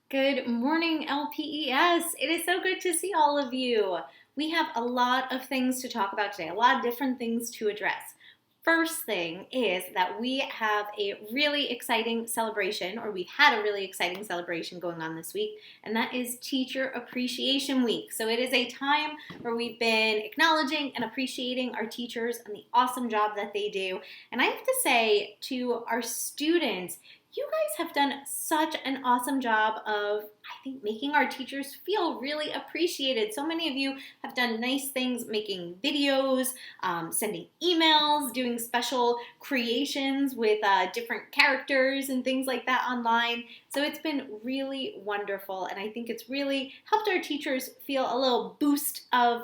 Good morning, LPES. It is so good to see all of you. We have a lot of things to talk about today, a lot of different things to address. First thing is that we have a really exciting celebration, or we've had a really exciting celebration going on this week, and that is Teacher Appreciation Week. So it is a time where we've been acknowledging and appreciating our teachers and the awesome job that they do. And I have to say to our students, you guys have done such an awesome job of, I think, making our teachers feel really appreciated. So many of you have done nice things, making videos, sending emails, doing special creations with different characters and things like that online. So it's been really wonderful, and I think it's really helped our teachers feel a little boost of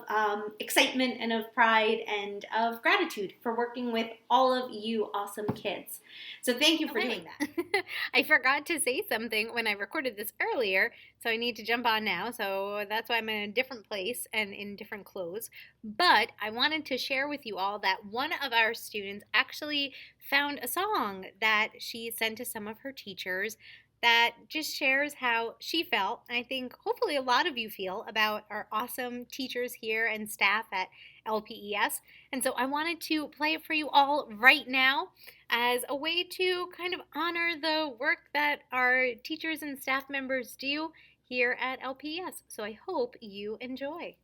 excitement and of pride and of gratitude for working with all of you awesome kids. So thank you for doing that. I forgot to say something when I recorded this earlier, so I need to jump on now. So that's why I'm in a different place and in different clothes. But I wanted to share with you all that one of our students actually found a song that she sent to some of her teachers that just shares how she felt. And I think hopefully a lot of you feel about our awesome teachers here and staff at LPES. And so I wanted to play it for you all right now as a way to kind of honor the work that our teachers and staff members do here at LPES. So I hope you enjoy.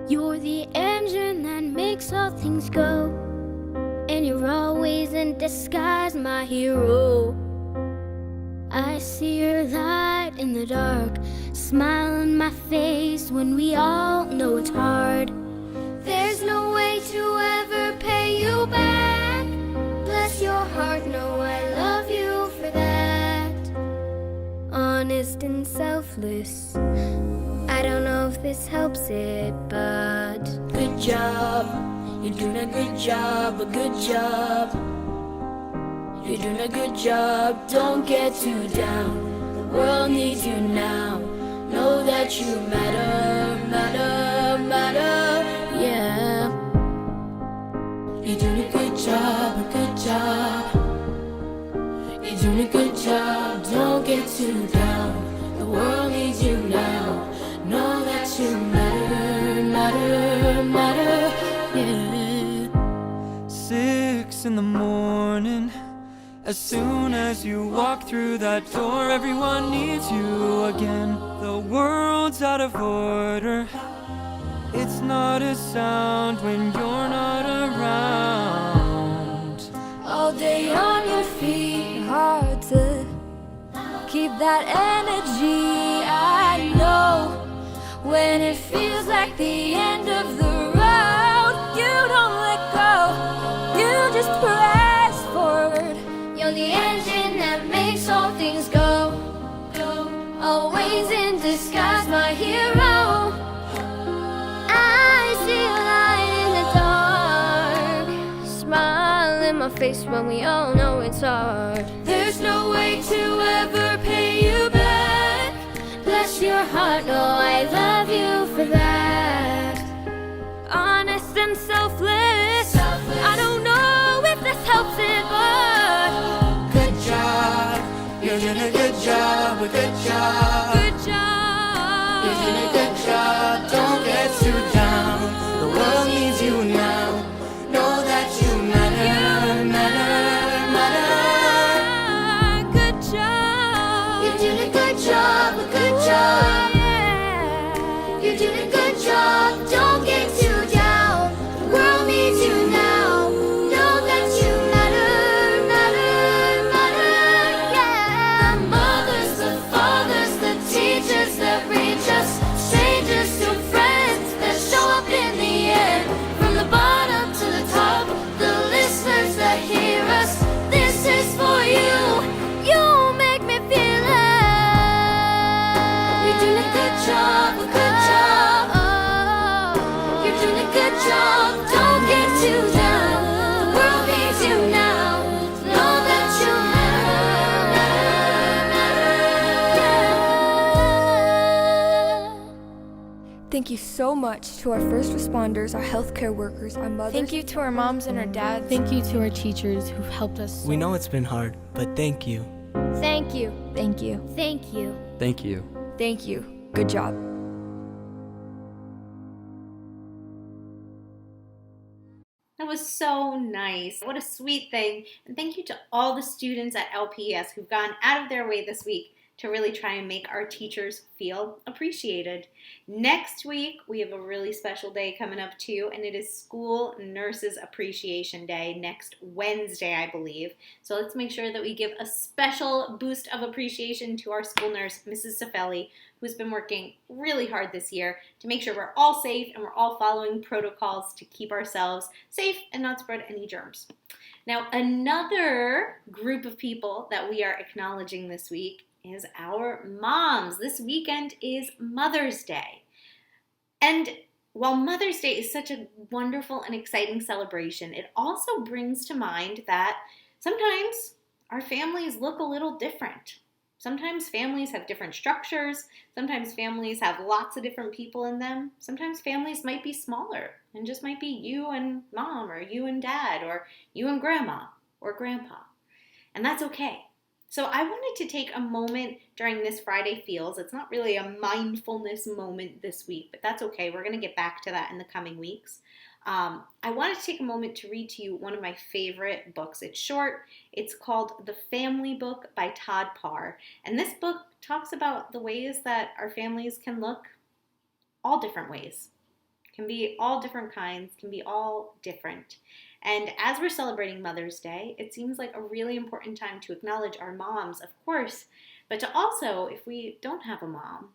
You're the engine that makes all things go, and you're always in disguise, my hero. I see your light in the dark, smile on my face when we all know it's hard. There's no way to ever pay you back. Bless your heart, know I love you for that. Honest and selfless, I don't know if this helps it, but good job, you're doing a good job, a good job. You're doing a good job, don't get too down. The world needs you now. Know that you matter, matter, matter, yeah. You're doing a good job, a good job. You're doing a good job, don't get too down. The world needs you now. Know that you matter, matter, matter, yeah. 6 in the morning, as soon as you walk through that door, everyone needs you again. The world's out of order, it's not a sound when you're not around. All day on your feet, hard to keep that energy. I know when it feels like the end of the road, you don't let go, you just press forward. You're the engine that makes all things go, always in disguise, my hero. I see a light in the dark, smile in my face when we all know it's hard. there's no way to ever pay you back. Bless your heart, know I love you for that. Honest and selfless, I don't know if this helps it, but Good job, you're doing a good job, a good job. good job. You're doing a good job, don't get too down. The world needs you now. Know that you matter, matter, matter. Good job. You're doing a good job, a good job. Yeah. You're doing a good job, don't get too down. The world needs you now. Know that you matter, matter, matter, yeah. Thank you so much to our first responders, our healthcare workers, our mothers. Thank you to our moms and our dads. Thank you to our teachers who've helped us. We know it's been hard, but thank you. Thank you. Thank you. Thank you. Thank you. Thank you. Good job. That was so nice. What a sweet thing. And thank you to all the students at LPES who've gone out of their way this week to really try and make our teachers feel appreciated. Next week, we have a really special day coming up too, and it is School Nurses Appreciation Day next Wednesday, I believe. So let's make sure that we give a special boost of appreciation to our school nurse, Mrs. Cifelli, who's been working really hard this year to make sure we're all safe and we're all following protocols to keep ourselves safe and not spread any germs. Now, another group of people that we are acknowledging this week is our moms. This weekend is Mother's Day. And while Mother's Day is such a wonderful and exciting celebration, it also brings to mind that sometimes our families look a little different. Sometimes families have different structures. Sometimes families have lots of different people in them. Sometimes families might be smaller and just might be you and mom or you and dad or you and grandma or grandpa. And that's okay. So I wanted to take a moment during this Friday Feels. It's not really a mindfulness moment this week, but that's okay. We're going to get back to that in the coming weeks. I wanted to take a moment to read to you one of my favorite books. It's short. It's called The Family Book by Todd Parr. And this book talks about the ways that our families can look all different ways. Can be all different kinds, can be all different. And as we're celebrating Mother's Day, it seems like a really important time to acknowledge our moms, of course, but to also, if we don't have a mom,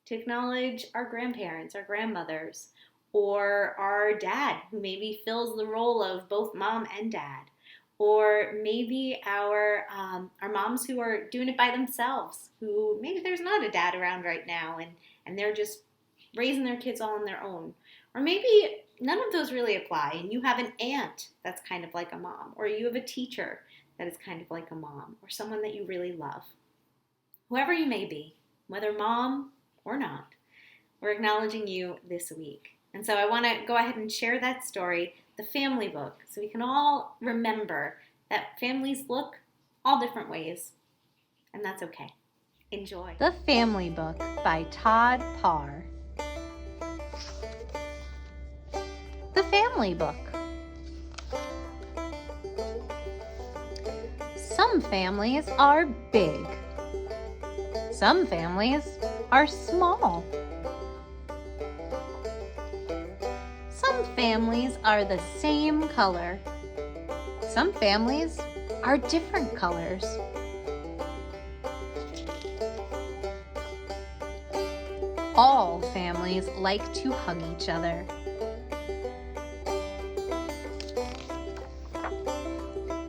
to acknowledge our grandparents, our grandmothers, or our dad, who maybe fills the role of both mom and dad, or maybe our moms who are doing it by themselves, who maybe there's not a dad around right now, and they're just raising their kids all on their own. Or maybe none of those really apply, and you have an aunt that's kind of like a mom, or you have a teacher that is kind of like a mom, or someone that you really love. Whoever you may be, whether mom or not, we're acknowledging you this week. And so I want to go ahead and share that story, The Family Book, so we can all remember that families look all different ways, and that's okay. Enjoy. The Family Book by Todd Parr. The Family Book. Some families are big. Some families are small. Some families are the same color. Some families are different colors. All families like to hug each other.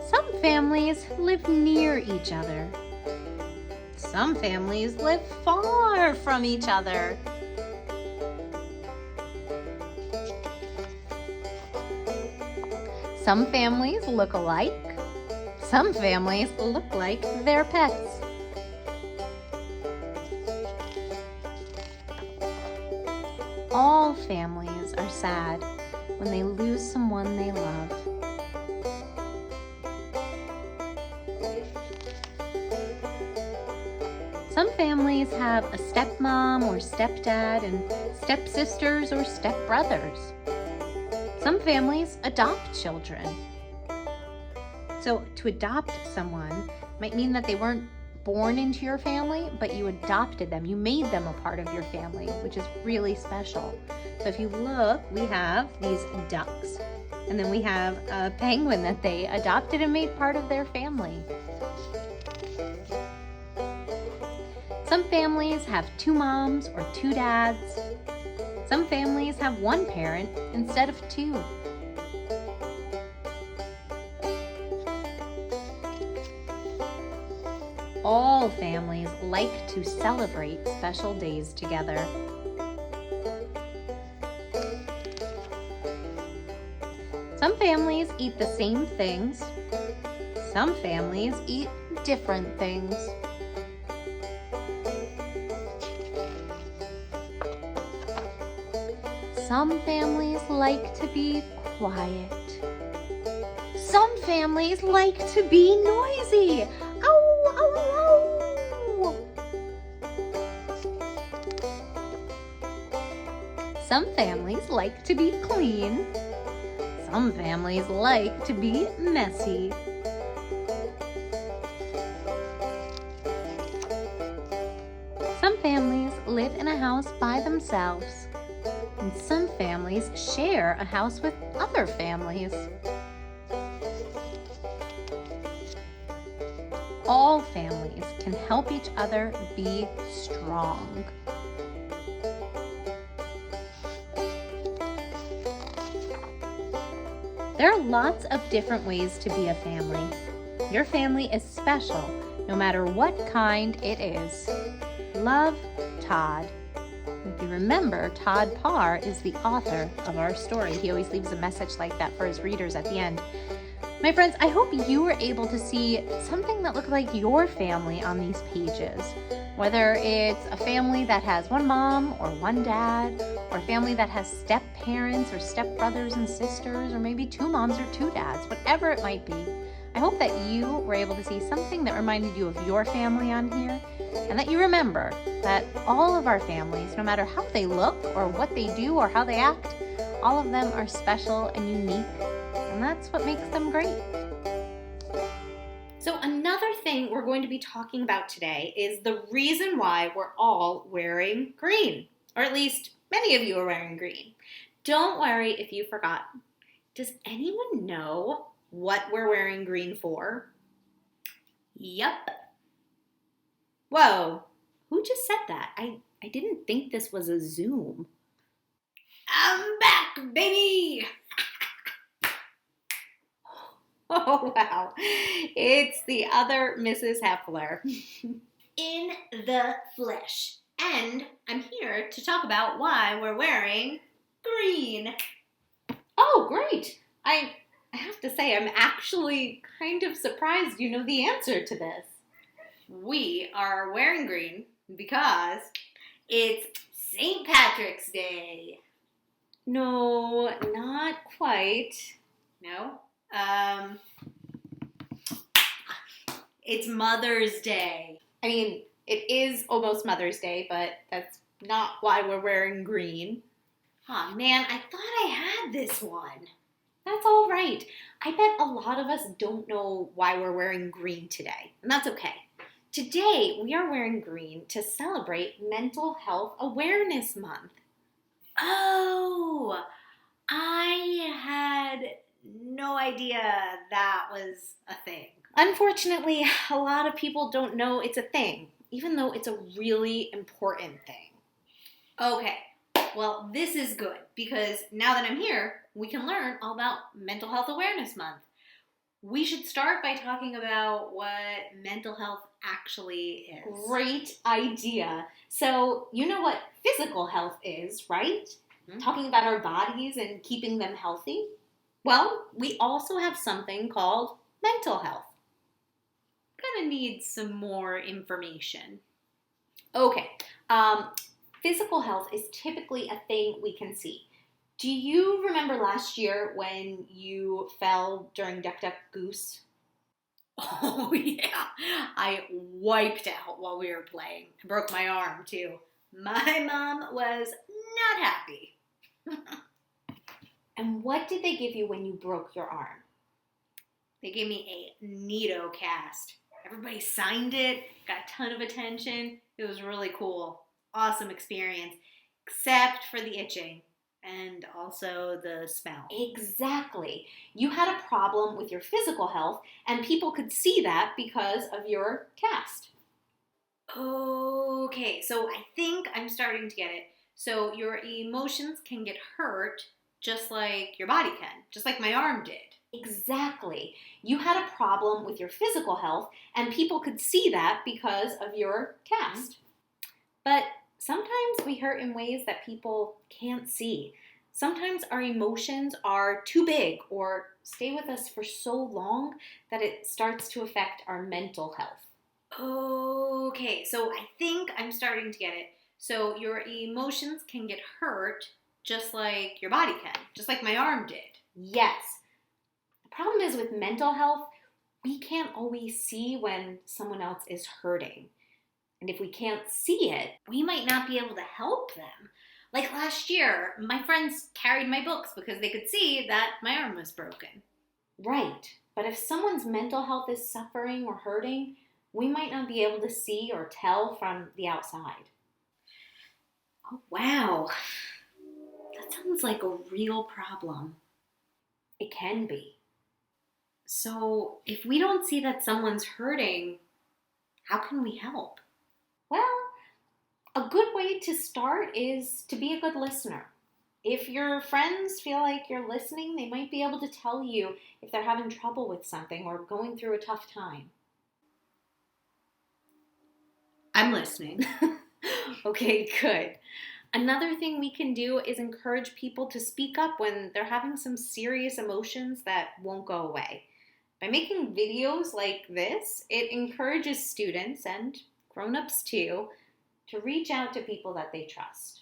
Some families live near each other. Some families live far from each other. Some families look alike. Some families look like their pets. All families are sad when they lose someone they love. Some families have a stepmom or stepdad and stepsisters or stepbrothers. Some families adopt children. So to adopt someone might mean that they weren't born into your family, but you adopted them. You made them a part of your family, which is really special. So if you look, we have these ducks, and then we have a penguin that they adopted and made part of their family. Some families have two moms or two dads. Some families have one parent instead of two. All families like to celebrate special days together. Some families eat the same things. Some families eat different things. Some families like to be quiet. Some families like to be noisy. Ow, ow, ow. Some families like to be clean. Some families like to be messy. Some families live in a house by themselves, and some families share a house with other families. All families can help each other be strong. There are lots of different ways to be a family. Your family is special, no matter what kind it is. Love, Todd. If you remember, Todd Parr is the author of our story. He always leaves a message like that for his readers at the end. My friends, I hope you were able to see something that looked like your family on these pages. Whether it's a family that has one mom or one dad, or a family that has step parents or step brothers and sisters, or maybe two moms or two dads, whatever it might be. I hope that you were able to see something that reminded you of your family on here, and that you remember that all of our families, no matter how they look or what they do or how they act, all of them are special and unique, and that's what makes them great. So another thing we're going to be talking about today is the reason why we're all wearing green, or at least many of you are wearing green. Don't worry if you forgot. Does anyone know what we're wearing green for? Yup. Whoa, who just said that? I didn't think this was a Zoom. I'm back, baby! Oh, wow. It's the other Mrs. Heffler. In the flesh. And I'm here to talk about why we're wearing green. Oh, great. I have to say, I'm actually kind of surprised you know the answer to this. We are wearing green because it's St. Patrick's Day. No, not quite. No? It's Mother's Day. I mean, it is almost Mother's Day, but that's not why we're wearing green. Aw, man, I thought I had this one. That's all right. I bet a lot of us don't know why we're wearing green today, and that's okay. Today, we are wearing green to celebrate Mental Health Awareness Month. Oh, I had no idea that was a thing. Unfortunately, a lot of people don't know it's a thing, even though it's a really important thing. Okay, well, this is good because now that I'm here, we can learn all about Mental Health Awareness Month. We should start by talking about what mental health actually is. Great idea. So, you know what physical health is, right? Mm-hmm. Talking about our bodies and keeping them healthy. Well, we also have something called mental health. Gonna need some more information. Okay, physical health is typically a thing we can see. Do you remember last year when you fell during Duck Duck Goose? Oh yeah, I wiped out while we were playing. I broke my arm too. My mom was not happy. And what did they give you when you broke your arm? They gave me a Nido cast. Everybody signed it, got a ton of attention. It was really cool. Awesome experience, except for the itching and also the smell. Exactly. You had a problem with your physical health, and people could see that because of your cast. Okay, so I think I'm starting to get it. So your emotions can get hurt just like your body can, just like my arm did. Exactly. You had a problem with your physical health, and people could see that because of your cast. But sometimes we hurt in ways that people can't see. Sometimes our emotions are too big or stay with us for so long that it starts to affect our mental health. Okay, so I think I'm starting to get it. So your emotions can get hurt just like your body can, just like my arm did. Yes. The problem is with mental health, we can't always see when someone else is hurting. And if we can't see it, we might not be able to help them. Like last year, my friends carried my books because they could see that my arm was broken. Right. But if someone's mental health is suffering or hurting, we might not be able to see or tell from the outside. Oh, wow. That sounds like a real problem. It can be. So, if we don't see that someone's hurting, how can we help? Well, a good way to start is to be a good listener. If your friends feel like you're listening, they might be able to tell you if they're having trouble with something or going through a tough time. I'm listening. Okay, good. Another thing we can do is encourage people to speak up when they're having some serious emotions that won't go away. By making videos like this, it encourages students and grown-ups too to reach out to people that they trust.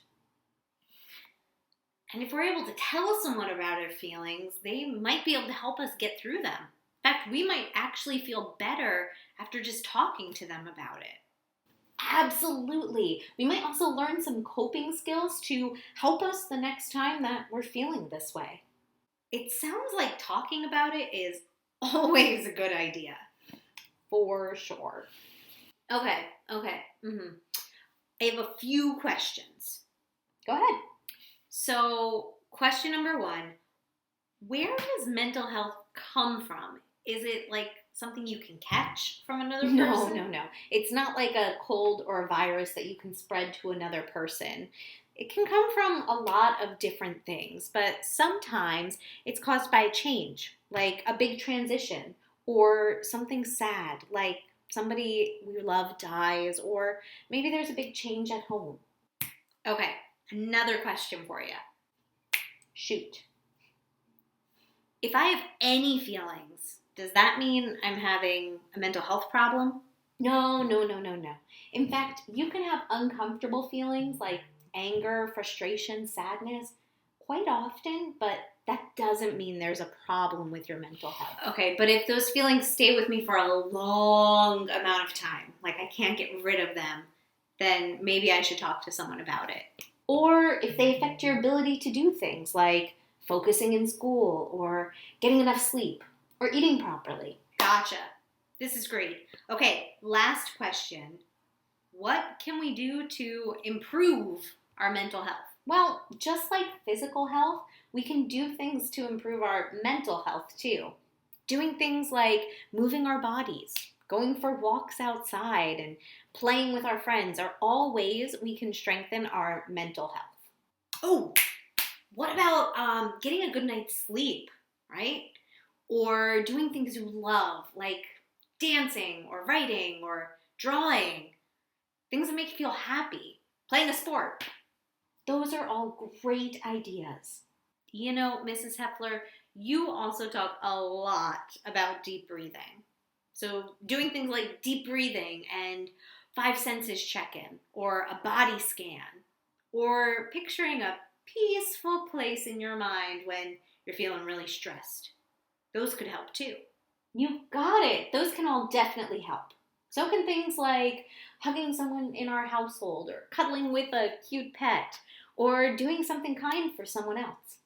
And if we're able to tell someone about our feelings, they might be able to help us get through them. In fact, we might actually feel better after just talking to them about it. Absolutely. We might also learn some coping skills to help us the next time that we're feeling this way. It sounds like talking about it is always a good idea. For sure. Okay. I have a few questions. Go ahead. So, question number 1, where does mental health come from? Is it like something you can catch from another person? No. It's not like a cold or a virus that you can spread to another person. It can come from a lot of different things, but sometimes it's caused by a change, like a big transition, or something sad, like somebody we love dies, or maybe there's a big change at home. Okay, another question for you. Shoot. If I have any feelings, does that mean I'm having a mental health problem? No. In fact, you can have uncomfortable feelings like anger, frustration, sadness quite often, but that doesn't mean there's a problem with your mental health. Okay, but if those feelings stay with me for a long amount of time, like I can't get rid of them, then maybe I should talk to someone about it. Or if they affect your ability to do things like focusing in school or getting enough sleep or eating properly. Gotcha. This is great. Okay, last question. What can we do to improve our mental health? Well, just like physical health, we can do things to improve our mental health too. Doing things like moving our bodies, going for walks outside, and playing with our friends are all ways we can strengthen our mental health. Oh, what about getting a good night's sleep, right? Or doing things you love, like dancing or writing or drawing. Things that make you feel happy. Playing a sport. Those are all great ideas. You know, Mrs. Heffler, you also talk a lot about deep breathing. So doing things like deep breathing and 5 senses check-in, or a body scan, or picturing a peaceful place in your mind when you're feeling really stressed. Those could help too. You got it. Those can all definitely help. So can things like hugging someone in our household, or cuddling with a cute pet, or doing something kind for someone else.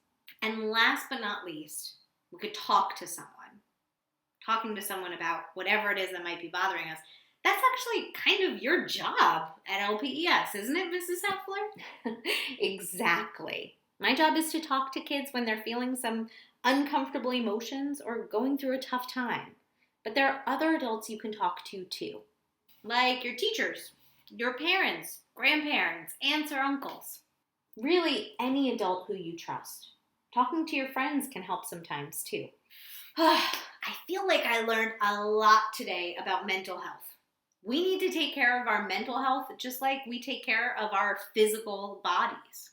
And last but not least, we could talk to someone. Talking to someone about whatever it is that might be bothering us. That's actually kind of your job at LPES, isn't it, Mrs. Heffler? Exactly. My job is to talk to kids when they're feeling some uncomfortable emotions or going through a tough time. But there are other adults you can talk to too. Like your teachers, your parents, grandparents, aunts or uncles. Really, any adult who you trust. Talking to your friends can help sometimes too. I feel like I learned a lot today about mental health. We need to take care of our mental health just like we take care of our physical bodies.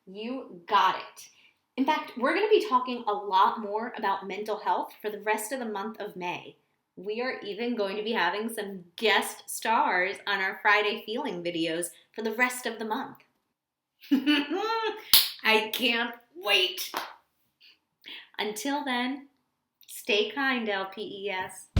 You got it. In fact, we're going to be talking a lot more about mental health for the rest of the month of May. We are even going to be having some guest stars on our Friday Feeling videos for the rest of the month. I can't wait. Until then, stay kind, LPES.